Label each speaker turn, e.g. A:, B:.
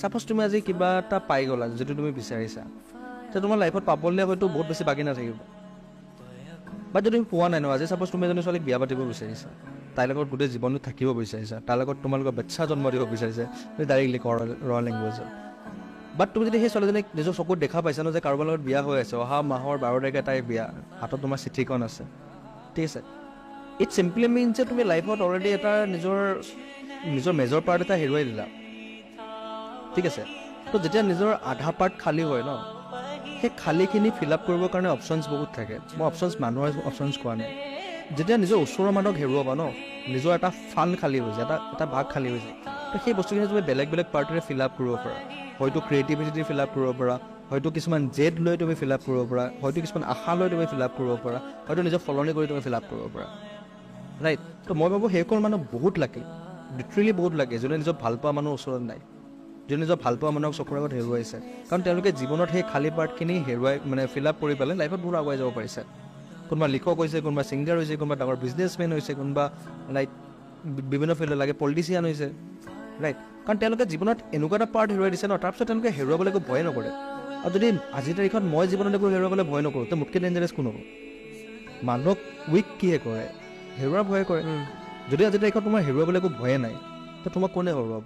A: Suppose তুমি আজি কিবা এটা পাই গ'লা যিটো তুমি বিচাৰিছা, তেতিয়া তোমাৰ লাইফত পাবলৈ হয়তো বহুত বেছি বাকী নাথাকিব। বাট যদি তুমি পোৱা নাই ন, আজি চাপোজ তুমি এজনী ছোৱালীক বিয়া পাতিব বিচাৰিছা, তাইৰ লগত গোটেই জীৱনটো থাকিব বিচাৰিছা, তাৰ লগত তোমালোকৰ বাচ্ছা জন্ম দিব বিচাৰিছে, তুমি ডাইৰেক্টলি ৰ লেংগুৱেজত। বাট তুমি যদি সেই ছোৱালীজনীক নিজৰ চকুত দেখা পাইছা ন যে কাৰোবাৰ লগত বিয়া হৈ আছে, অহা মাহৰ 12 তাৰিখে তাইৰ বিয়া, হাতত তোমাৰ চিঠিখন আছে, ঠিক আছে, ইট চিম্পলি মিনছ যে তুমি লাইফত অলৰেডি এটা নিজৰ মেজৰ পাৰ্ট এটা হেৰুৱাই দিলা, ঠিক আছে। তো যেতিয়া নিজৰ আধা পাৰ্ট খালী হয় ন, সেই খালীখিনি ফিল আপ কৰিবৰ কাৰণে অপশ্যনছ বহুত থাকে। মই মানুহৰ অপশ্যনছ কোৱা নাই। যেতিয়া নিজৰ ওচৰৰ মানুহক হেৰুৱাবা ন, নিজৰ এটা ফাণ্ড খালী হৈ যায়, এটা ভাগ খালী হৈ যায়, তো সেই বস্তুখিনি তুমি বেলেগ বেলেগ পাৰ্টেৰে ফিল আপ কৰিব পাৰা। হয়তো ক্ৰিয়েটিভিটি ফিল আপ কৰিব পাৰা, হয়তো কিছুমান জেদ লৈ তুমি ফিল আপ কৰিব পাৰা, হয়তো কিছুমান আশা লৈ তুমি ফিল আপ কৰিব পাৰা, হয়তো নিজৰ ফলনি কৰি তুমি ফিল আপ কৰিব পাৰা, ৰাইট। তো মই ভাবোঁ সেইসকল মানুহ বহুত লাকি, লিটাৰেলি বহুত লাকি, যোনে নিজৰ ভাল পোৱা মানুহৰ ওচৰত নাই, যোনে নিজৰ ভাল পোৱা মানুহক চকুৰ আগত হেৰুৱাইছে। কাৰণ তেওঁলোকে জীৱনত সেই খালী পাৰ্টখিনি মানে ফিল আপ কৰি পেলাই লাইফত বহুত আগুৱাই যাব পাৰিছে। কোনোবা লিখক হৈছে, কোনোবা ছিংগাৰ হৈছে, কোনোবা ডাঙৰ বিজনেছমেন হৈছে, কোনোবা লাইক বিভিন্ন ফিল্ডত লাগে পলিটিচিয়ান হৈছে, ৰাইট। কাৰণ তেওঁলোকে জীৱনত এনেকুৱা এটা পাৰ্ট হেৰুৱাই দিছে ন, তাৰপিছত তেওঁলোকে হেৰুৱাবলৈ একো ভয় নকৰে। আৰু যদি আজিৰ তাৰিখত মই জীৱনত একো হেৰুৱাবলৈ ভয় নকৰোঁ, তো মোতকৈ ডেঞ্জাৰাছ কোন হ'ব? মানুহক উইক কিহে কৰে? হেৰুৱাৰ ভয় কৰে। যদি আজিৰ তাৰিখত তোমাৰ হেৰুৱাবলৈ একো ভয়ে নাই, তো তোমাক কোনে হৰুৱাব?